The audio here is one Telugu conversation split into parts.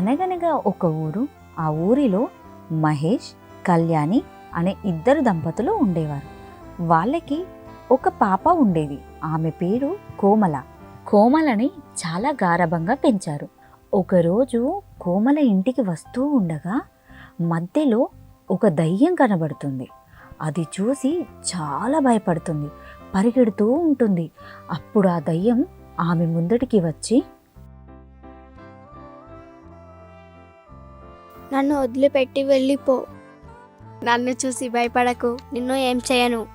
అనగనగా ఒక ఊరు. ఆ ఊరిలో మహేష్, కళ్యాణి అనే ఇద్దరు దంపతులు ఉండేవారు. వాళ్ళకి ఒక పాప ఉండేది. ఆమె పేరు కోమల. కోమలని చాలా గారాబంగా పెంచారు. ఒకరోజు కోమల ఇంటికి వస్తూ ఉండగా మధ్యలో ఒక దయ్యం కనబడుతుంది. అది చూసి చాలా భయపడుతుంది, పరిగెడుతూ ఉంటుంది. అప్పుడు ఆ దయ్యం ఆమె ముందటికి వచ్చి, నన్ను వదిలిపెట్టి వెళ్ళిపో. నన్ను చూసి భయపడకు, నిన్ను ఏం చేయను.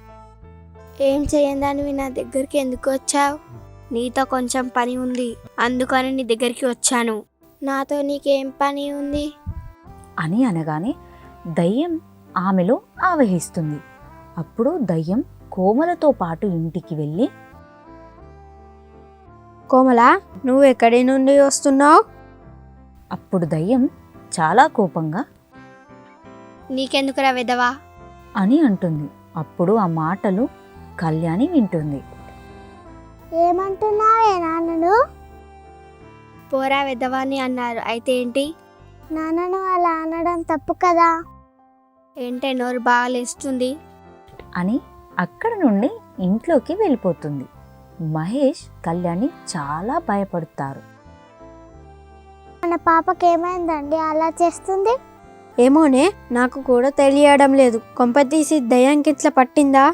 ఏం చేయందానివి నా దగ్గరికి ఎందుకు వచ్చావు? నీతో కొంచెం పని ఉంది, అందుకని నీ దగ్గరికి వచ్చాను. నాతో నీకేం పని ఉంది అని అనగానే దయ్యం ఆమెలో ఆవహిస్తుంది. అప్పుడు దయ్యం కోమలతో పాటు ఇంటికి వెళ్ళి, కోమల, నువ్వు ఎక్కడి నుండి వస్తున్నావు? అప్పుడు దయ్యం చాలా కోపంగా నీకెందుకురా వెదవా అని అంటుంది. అప్పుడు ఆ మాటలు కళ్యాణి వింటుంది. ఏమంటున్నావే నాన్నను? పోరా వెదవాని అన్నారు, అయితే ఏంటి? నాన్నను అలా అనడం తప్పు కదా. ఏంటే నోరు బాగాలేస్తుంది అని అక్కడ నుండి ఇంట్లోకి వెళ్ళిపోతుంది. మహేష్, కళ్యాణి చాలా భయపడతారు. మన పాపకేమైందండి అలా చేస్తుంది? ఏమోనే, నాకు కూడా తెలియడం లేదు. కొంపతీసి దయ్యానికి ఇట్లా పట్టిందా?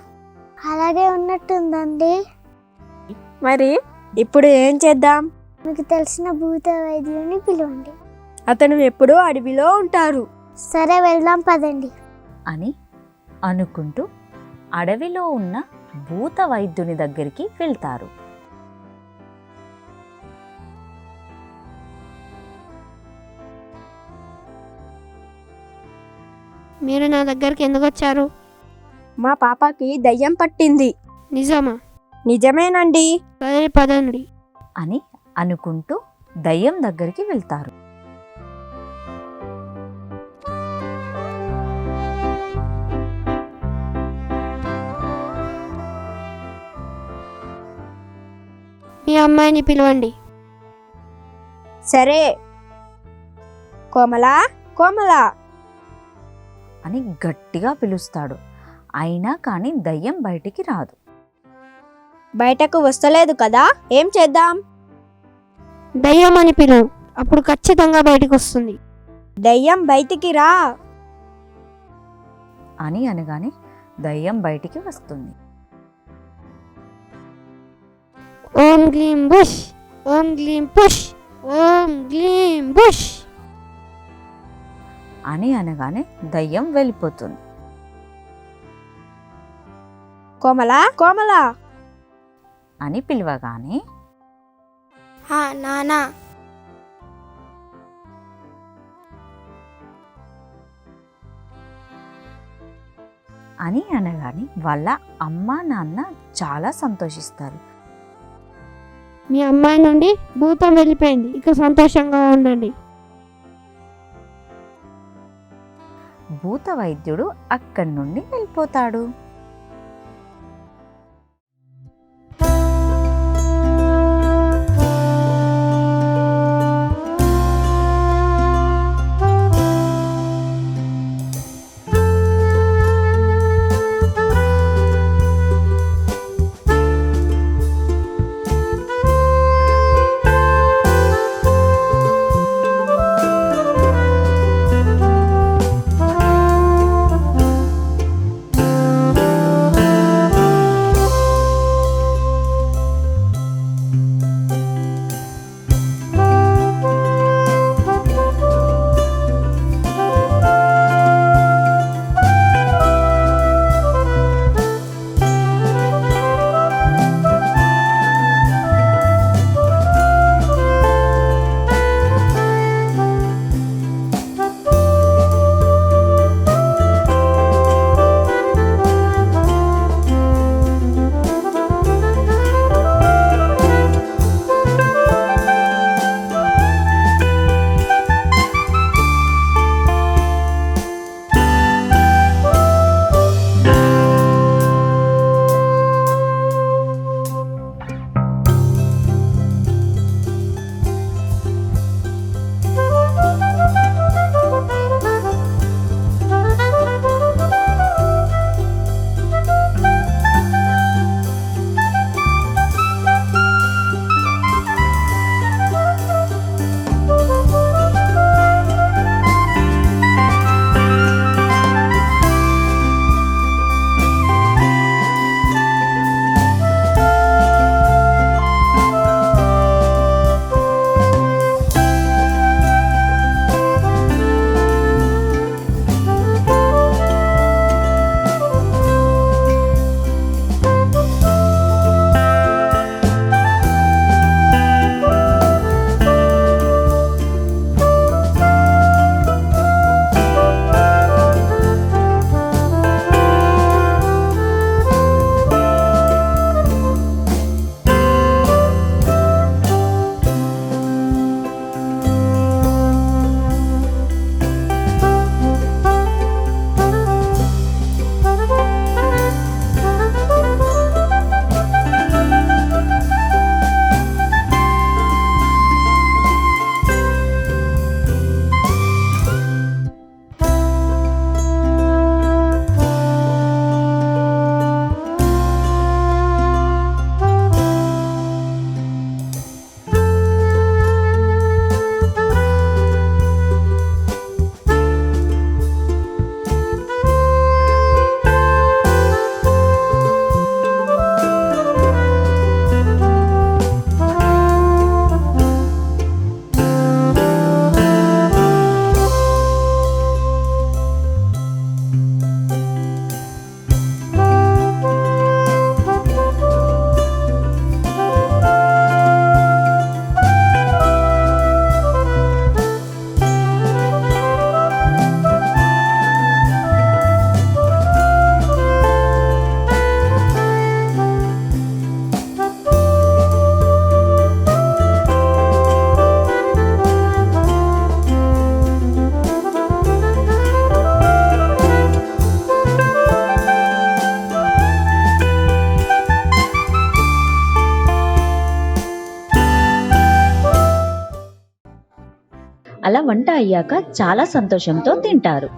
అలాగే ఉన్నట్టుందండి. మరి ఇప్పుడు ఏం చేద్దాం? మీకు తెలిసిన భూత వైద్యుని పిలవండి. అతను ఎప్పుడూ అడవిలో ఉంటారు. సరే, వెళ్దాం పదండి. అని అనుకుంటూ అడవిలో ఉన్న భూత వైద్యుని దగ్గరికి వెళ్తారు. మీరు నా దగ్గరికి ఎందుకు వచ్చారు? మా పాపకి దయ్యం పట్టింది. నిజమా? నిజమేనండి. సరే పదండి. అని అనుకుంటూ దయ్యం దగ్గరికి వెళ్తారు. మీ అమ్మాయిని పిలవండి. సరే. కోమలా, కోమలా అని గట్టిగా పిలుస్తాడు. అయినా కానీ దయ్యం బయటికి రాదు. బయటకు వస్తలేదు కదా, ఏం చేద్దాం? దయ్యం అని పిలువు, అప్పుడు ఖచ్చితంగా బయటకు వస్తుంది. దయ్యం బయటికి రా. అని అనగానే దయ్యం బయటికి వస్తుంది. ఓం గ్లీం బుష్, ఓం గ్లీం పుష్, ఓం గ్లీం బుష్ అని అనగానే దయ్యం వెళ్ళిపోతుంది. కోమలా, కోమలా అని పిలవగానే నానా అని అనగానే వాళ్ళ అమ్మ నాన్న చాలా సంతోషిస్తారు. మీ అమ్మాయి నుండి భూతం వెళ్ళిపోయింది, ఇక సంతోషంగా ఉండండి. భూత వైద్యుడు అక్కడి నుండి వెళ్ళిపోతాడు. అలా వంట అయ్యాక చాలా సంతోషంతో తింటారు.